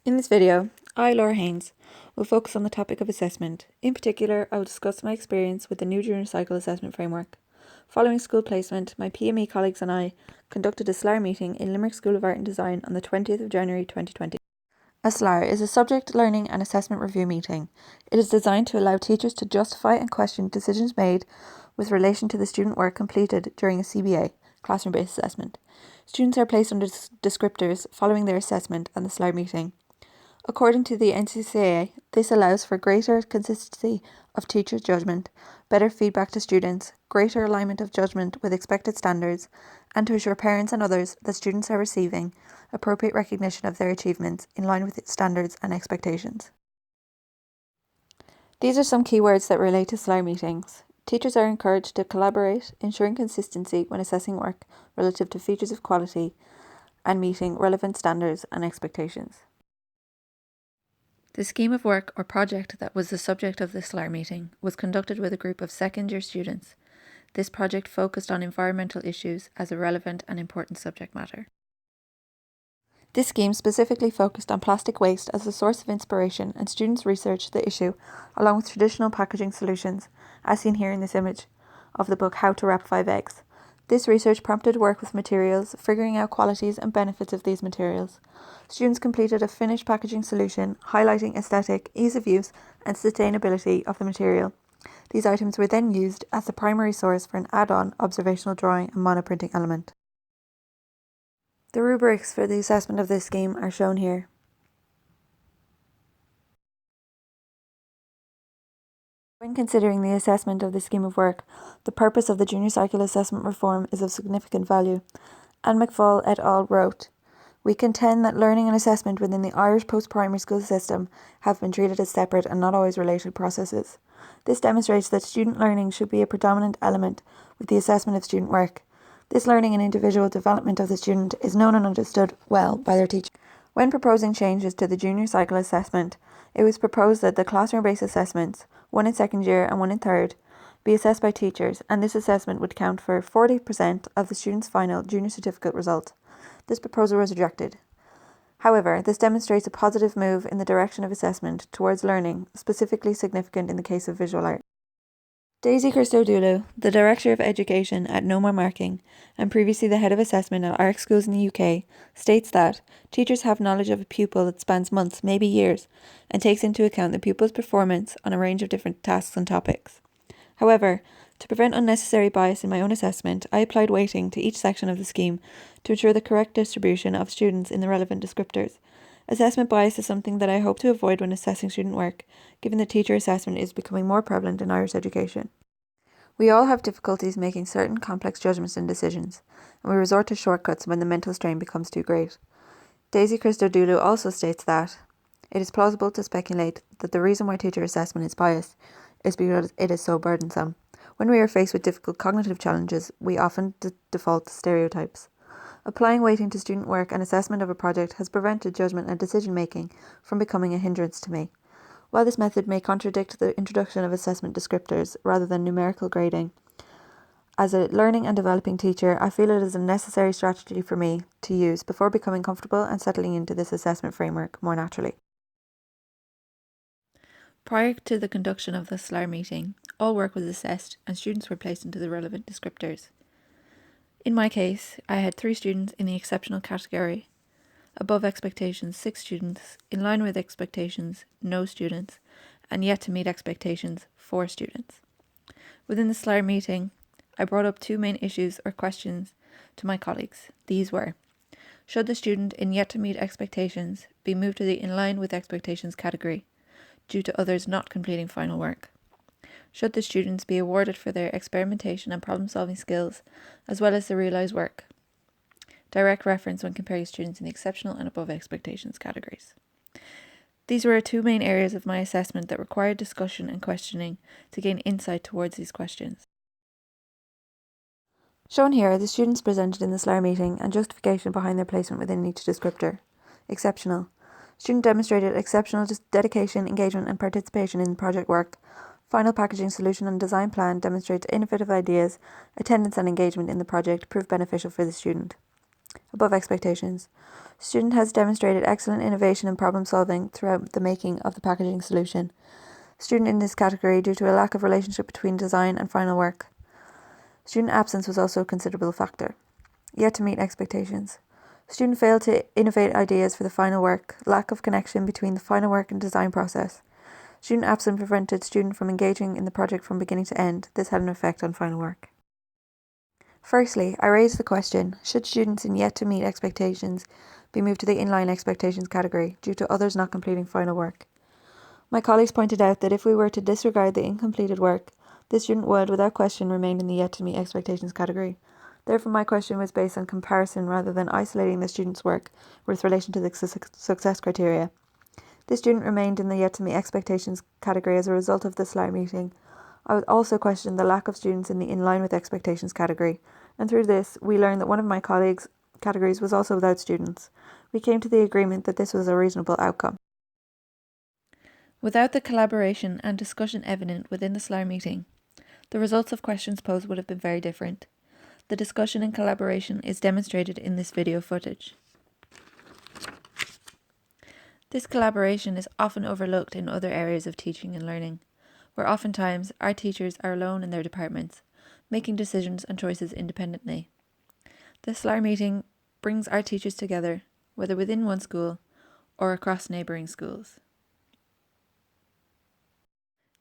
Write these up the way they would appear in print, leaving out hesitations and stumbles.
In this video, I, Laura Haynes, will focus on the topic of assessment. In particular, I will discuss my experience with the new junior cycle assessment framework. Following school placement, my PME colleagues and I conducted a SLAR meeting in Limerick School of Art and Design on the 20th of January 2020. A SLAR is a subject learning and assessment review meeting. It is designed to allow teachers to justify and question decisions made with relation to the student work completed during a CBA, classroom-based assessment. Students are placed under descriptors following their assessment and the SLAR meeting. According to the NCCA, this allows for greater consistency of teacher judgment, better feedback to students, greater alignment of judgment with expected standards, and to assure parents and others that students are receiving appropriate recognition of their achievements in line with its standards and expectations. These are some keywords that relate to SLAR meetings. Teachers are encouraged to collaborate, ensuring consistency when assessing work relative to features of quality and meeting relevant standards and expectations. The scheme of work or project that was the subject of the SLAR meeting was conducted with a group of second-year students. This project focused on environmental issues as a relevant and important subject matter. This scheme specifically focused on plastic waste as a source of inspiration, and students researched the issue along with traditional packaging solutions, as seen here in this image of the book How to Wrap 5 Eggs. This research prompted work with materials, figuring out qualities and benefits of these materials. Students completed a finished packaging solution highlighting aesthetic, ease of use and sustainability of the material. These items were then used as the primary source for an add-on observational drawing and monoprinting element. The rubrics for the assessment of this scheme are shown here. When considering the assessment of this scheme of work, the purpose of the junior cycle assessment reform is of significant value. Anne McFall et al. Wrote, "We contend that learning and assessment within the Irish post-primary school system have been treated as separate and not always related processes. This demonstrates that student learning should be a predominant element with the assessment of student work. This learning and individual development of the student is known and understood well by their teachers." When proposing changes to the junior cycle assessment, it was proposed that the classroom-based assessments, one in second year and one in third, be assessed by teachers, and this assessment would count for 40% of the student's final junior certificate result. This proposal was rejected. However, this demonstrates a positive move in the direction of assessment towards learning, specifically significant in the case of visual art. Daisy Christodoulou, the Director of Education at No More Marking and previously the Head of Assessment at ARC schools in the UK, states that teachers have knowledge of a pupil that spans months, maybe years, and takes into account the pupil's performance on a range of different tasks and topics. However, to prevent unnecessary bias in my own assessment, I applied weighting to each section of the scheme to ensure the correct distribution of students in the relevant descriptors. Assessment bias is something that I hope to avoid when assessing student work, given that teacher assessment is becoming more prevalent in Irish education. We all have difficulties making certain complex judgments and decisions, and we resort to shortcuts when the mental strain becomes too great. Daisy Christodoulou also states that it is plausible to speculate that the reason why teacher assessment is biased is because it is so burdensome. When we are faced with difficult cognitive challenges, we often default to stereotypes. Applying weighting to student work and assessment of a project has prevented judgment and decision-making from becoming a hindrance to me. While this method may contradict the introduction of assessment descriptors rather than numerical grading, as a learning and developing teacher, I feel it is a necessary strategy for me to use before becoming comfortable and settling into this assessment framework more naturally. Prior to the conduction of the SLAR meeting, all work was assessed and students were placed into the relevant descriptors. In my case, I had 3 students in the exceptional category. Above expectations, 6 students. In line with expectations, no students. And yet to meet expectations, 4 students. Within the SLAR meeting, I brought up 2 main issues or questions to my colleagues. These were: should the student in yet to meet expectations be moved to the in line with expectations category due to others not completing final work? Should the students be awarded for their experimentation and problem-solving skills, as well as the realised work? Direct reference when comparing students in the exceptional and above expectations categories. These were 2 main areas of my assessment that required discussion and questioning to gain insight towards these questions. Shown here are the students presented in the SLAR meeting and justification behind their placement within each descriptor. Exceptional. Student demonstrated exceptional dedication, engagement and participation in project work. Final packaging solution and design plan demonstrates innovative ideas, attendance and engagement in the project prove beneficial for the student. Above expectations. Student has demonstrated excellent innovation and problem solving throughout the making of the packaging solution. Student in this category due to a lack of relationship between design and final work. Student absence was also a considerable factor. Yet to meet expectations. Student failed to innovate ideas for the final work, lack of connection between the final work and design process. Student absence prevented student from engaging in the project from beginning to end. This had an effect on final work. Firstly, I raised the question, should students in yet to meet expectations be moved to the inline expectations category due to others not completing final work? My colleagues pointed out that if we were to disregard the incompleted work, this student would, without question, remain in the yet to meet expectations category. Therefore, my question was based on comparison rather than isolating the student's work with relation to the success criteria. This student remained in the yet to meet expectations category as a result of the SLAR meeting. I would also question the lack of students in the in line with expectations category, and through this, we learned that one of my colleagues' categories was also without students. We came to the agreement that this was a reasonable outcome. Without the collaboration and discussion evident within the SLAR meeting, the results of questions posed would have been very different. The discussion and collaboration is demonstrated in this video footage. This collaboration is often overlooked in other areas of teaching and learning, where oftentimes our teachers are alone in their departments, making decisions and choices independently. The SLAR meeting brings our teachers together, whether within one school or across neighbouring schools.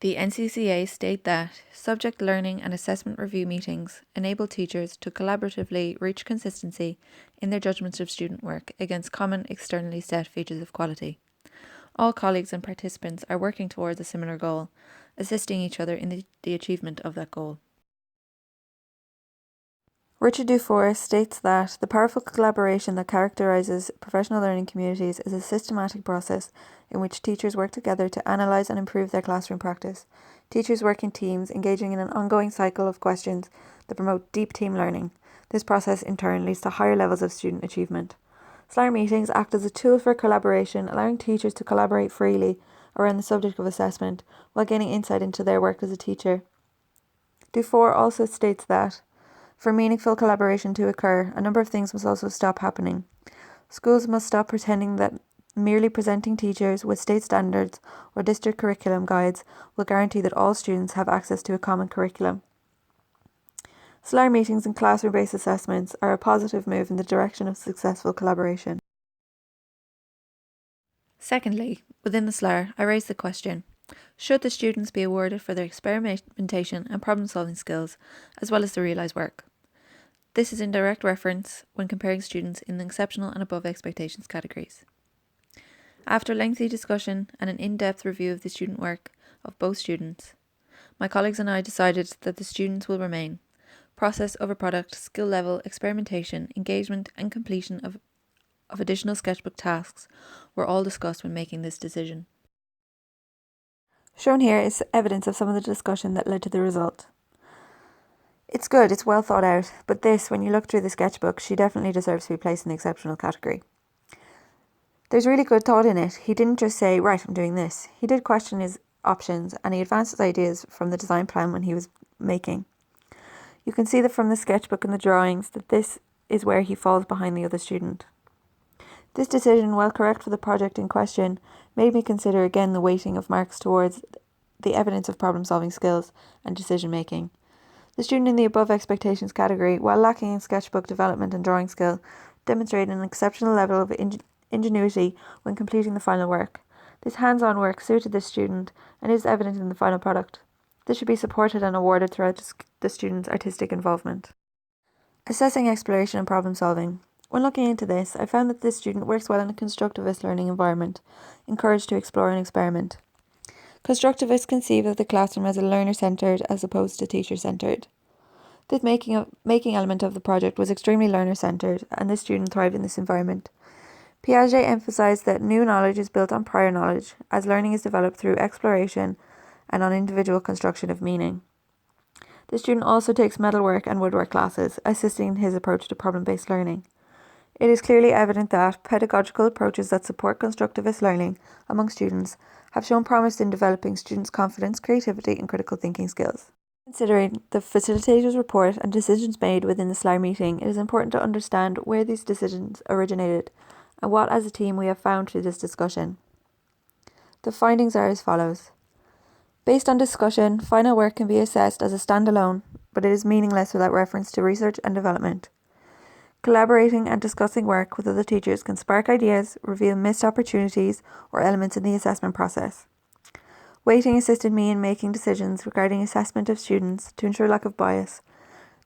The NCCA state that subject learning and assessment review meetings enable teachers to collaboratively reach consistency in their judgments of student work against common externally set features of quality. All colleagues and participants are working towards a similar goal, assisting each other in the achievement of that goal. Richard Dufour states that the powerful collaboration that characterises professional learning communities is a systematic process in which teachers work together to analyse and improve their classroom practice. Teachers work in teams, engaging in an ongoing cycle of questions that promote deep team learning. This process in turn leads to higher levels of student achievement. SLAR meetings act as a tool for collaboration, allowing teachers to collaborate freely around the subject of assessment while gaining insight into their work as a teacher. Dufour also states that for meaningful collaboration to occur, a number of things must also stop happening. Schools must stop pretending that merely presenting teachers with state standards or district curriculum guides will guarantee that all students have access to a common curriculum. SLAR meetings and classroom-based assessments are a positive move in the direction of successful collaboration. Secondly, within the SLAR, I raised the question, should the students be awarded for their experimentation and problem-solving skills, as well as the realised work? This is in direct reference when comparing students in the exceptional and above expectations categories. After lengthy discussion and an in-depth review of the student work of both students, my colleagues and I decided that the students will remain. Process over product, skill level, experimentation, engagement and completion of additional sketchbook tasks were all discussed when making this decision. Shown here is evidence of some of the discussion that led to the result. It's good, it's well thought out, but this, when you look through the sketchbook, she definitely deserves to be placed in the exceptional category. There's really good thought in it. He didn't just say, right, I'm doing this. He did question his options and he advanced his ideas from the design plan when he was making. You can see that from the sketchbook and the drawings that this is where he falls behind the other student. This decision, while correct for the project in question, made me consider again the weighting of marks towards the evidence of problem-solving skills and decision-making. The student in the above expectations category, while lacking in sketchbook development and drawing skill, demonstrated an exceptional level of ingenuity when completing the final work. This hands-on work suited this student and is evident in the final product. This should be supported and awarded throughout the student's artistic involvement. Assessing exploration and problem solving. When looking into this, I found that this student works well in a constructivist learning environment, encouraged to explore and experiment. Constructivists conceive of the classroom as a learner-centred as opposed to teacher-centred. This making element of the project was extremely learner-centred, and this student thrived in this environment. Piaget emphasised that new knowledge is built on prior knowledge, as learning is developed through exploration and on individual construction of meaning. The student also takes metalwork and woodwork classes, assisting in his approach to problem-based learning. It is clearly evident that pedagogical approaches that support constructivist learning among students have shown promise in developing students' confidence, creativity and critical thinking skills. Considering the facilitator's report and decisions made within the SLAR meeting, it is important to understand where these decisions originated and what as a team we have found through this discussion. The findings are as follows. Based on discussion, final work can be assessed as a standalone, but it is meaningless without reference to research and development. Collaborating and discussing work with other teachers can spark ideas, reveal missed opportunities, or elements in the assessment process. Weighting assisted me in making decisions regarding assessment of students to ensure lack of bias.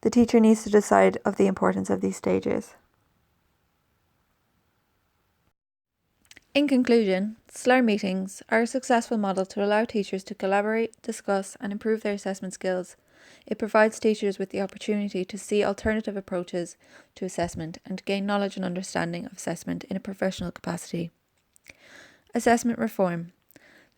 The teacher needs to decide of the importance of these stages. In conclusion, SLAR meetings are a successful model to allow teachers to collaborate, discuss, and improve their assessment skills. It provides teachers with the opportunity to see alternative approaches to assessment and to gain knowledge and understanding of assessment in a professional capacity. Assessment reform.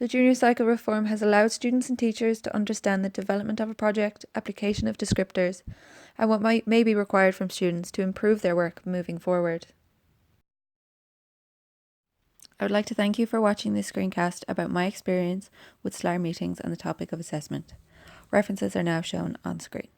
The junior cycle reform has allowed students and teachers to understand the development of a project, application of descriptors, and what may be required from students to improve their work moving forward. I would like to thank you for watching this screencast about my experience with SLAR meetings and the topic of assessment. References are now shown on screen.